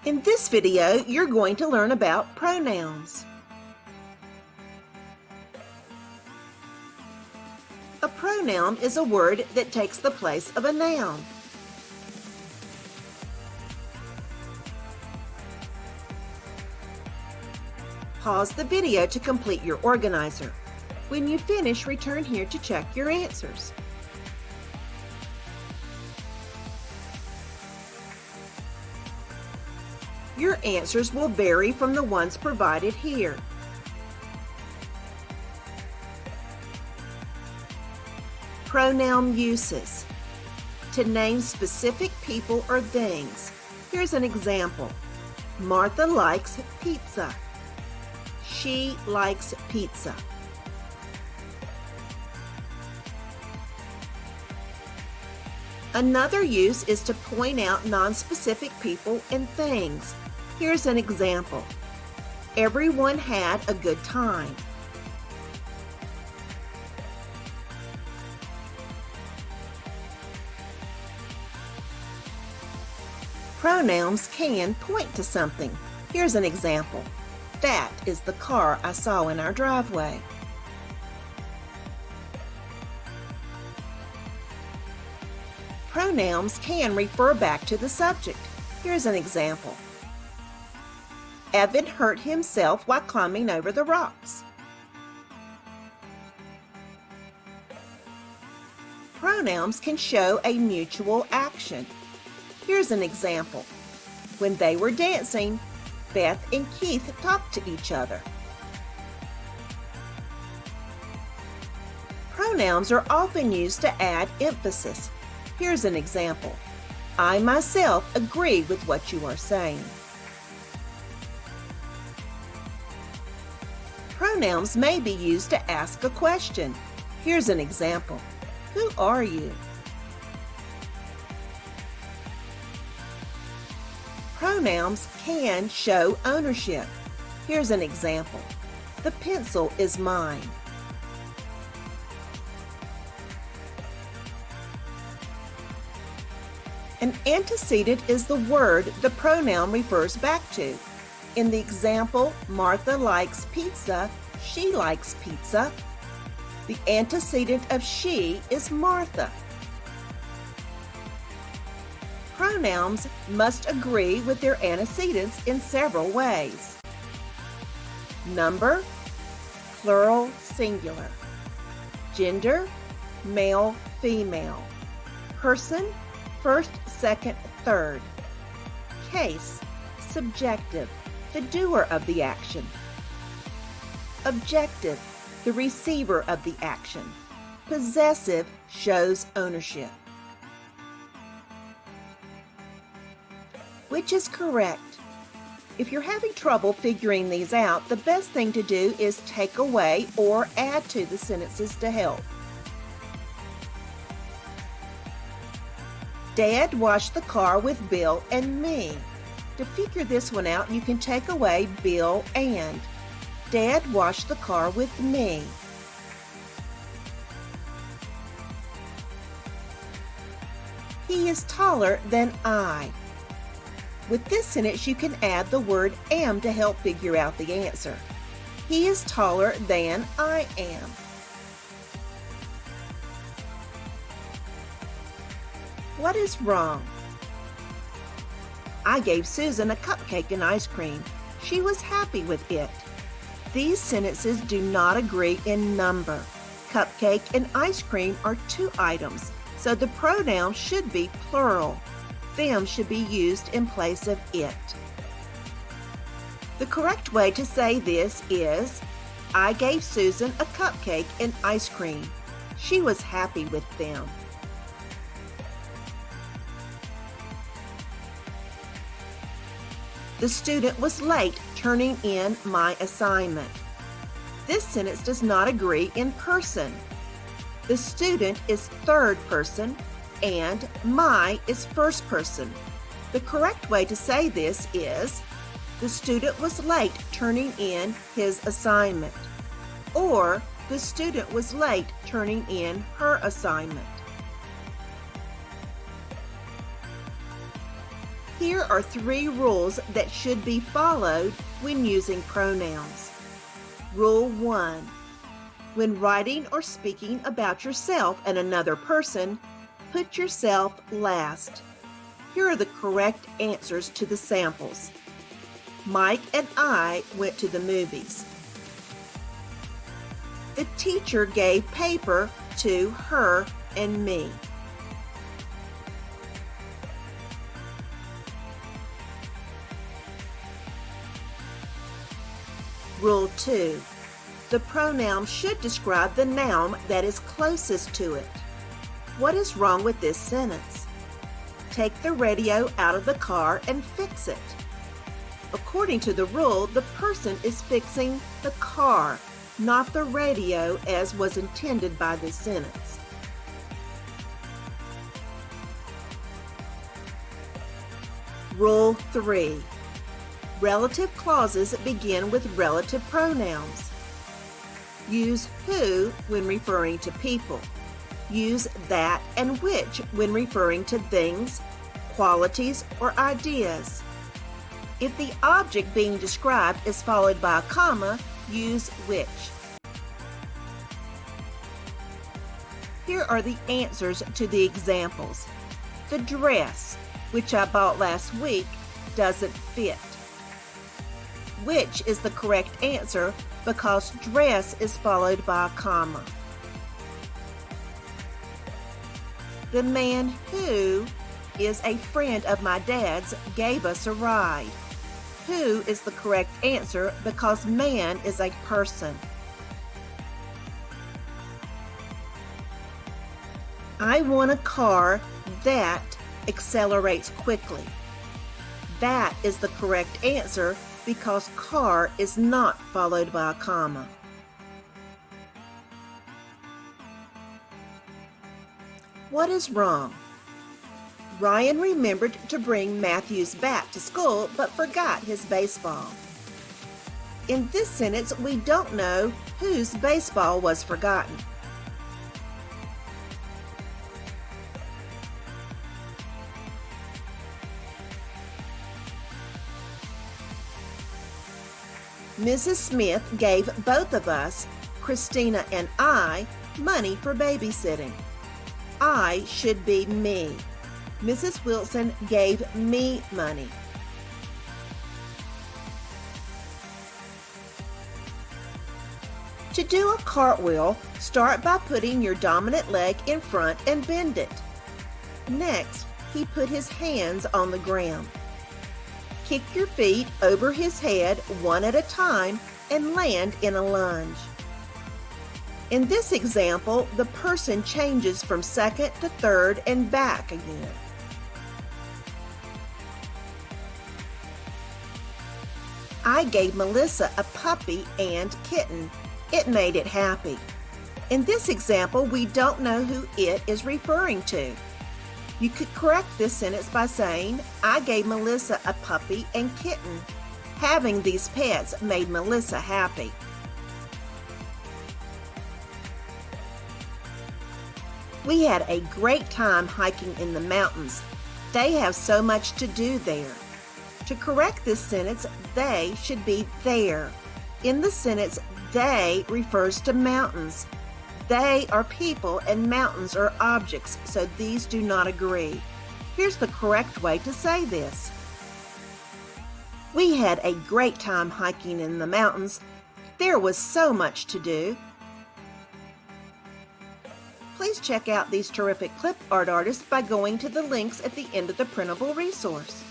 In this video, you're going to learn about pronouns. A pronoun is a word that takes the place of a noun. Pause the video to complete your organizer. When you finish, return here to check your answers. Your answers will vary from the ones provided here. Pronoun uses. To name specific people or things. Here's an example. Martha likes pizza. She likes pizza. Another use is to point out nonspecific people and things. Here's an example. Everyone had a good time. Pronouns can point to something. Here's an example. That is the car I saw in our driveway. Pronouns can refer back to the subject. Here's an example. Evan hurt himself while climbing over the rocks. Pronouns can show a mutual action. Here's an example. When they were dancing, Beth and Keith talked to each other. Pronouns are often used to add emphasis. Here's an example. I myself agree with what you are saying. Pronouns may be used to ask a question. Here's an example. Who are you? Pronouns can show ownership. Here's an example. The pencil is mine. An antecedent is the word the pronoun refers back to. In the example, Martha likes pizza, she likes pizza. The antecedent of she is Martha. Pronouns must agree with their antecedents in several ways. Number, plural, singular. Gender, male, female. Person, first, second, third. Case, subjective, the doer of the action. Objective, the receiver of the action. Possessive shows ownership. Which is correct? If you're having trouble figuring these out, the best thing to do is take away or add to the sentences to help. Dad washed the car with Bill and me. To figure this one out, you can take away Bill and. Dad washed the car with me. He is taller than I. With this sentence, you can add the word am to help figure out the answer. He is taller than I am. What is wrong? I gave Susan a cupcake and ice cream. She was happy with it. These sentences do not agree in number. Cupcake and ice cream are two items, so the pronoun should be plural. Them should be used in place of it. The correct way to say this is, I gave Susan a cupcake and ice cream. She was happy with them. The student was late turning in my assignment. This sentence does not agree in person. The student is third person and my is first person. The correct way to say this is, the student was late turning in his assignment, or the student was late turning in her assignment. Here are 3 rules that should be followed when using pronouns. Rule 1. When writing or speaking about yourself and another person, put yourself last. Here are the correct answers to the samples. Mike and I went to the movies. The teacher gave paper to her and me. Rule 2. The pronoun should describe the noun that is closest to it. What is wrong with this sentence? Take the radio out of the car and fix it. According to the rule, the person is fixing the car, not the radio as was intended by this sentence. Rule 3. Relative clauses begin with relative pronouns. Use who when referring to people. Use that and which when referring to things, qualities, or ideas. If the object being described is followed by a comma, use which. Here are the answers to the examples. The dress, which I bought last week, doesn't fit. Which is the correct answer because dress is followed by a comma. The man who is a friend of my dad's gave us a ride. Who is the correct answer because man is a person. I want a car that accelerates quickly. That is the correct answer because car is not followed by a comma. What is wrong? Ryan remembered to bring Matthew's bat to school but forgot his baseball. In this sentence, we don't know whose baseball was forgotten. Mrs. Smith gave both of us, Christina and I, money for babysitting. I should be me. Mrs. Wilson gave me money. To do a cartwheel, start by putting your dominant leg in front and bend it. Next, he put his hands on the ground. Kick your feet over his head one at a time and land in a lunge. In this example, the person changes from second to third and back again. I gave Melissa a puppy and kitten. It made it happy. In this example, we don't know who it is referring to. You could correct this sentence by saying, I gave Melissa a puppy and kitten. Having these pets made Melissa happy. We had a great time hiking in the mountains. They have so much to do there. To correct this sentence, they should be there. In the sentence, they refers to mountains. They are people and mountains are objects, so these do not agree. Here's the correct way to say this. We had a great time hiking in the mountains. There was so much to do. Please check out these terrific clip art artists by going to the links at the end of the printable resource.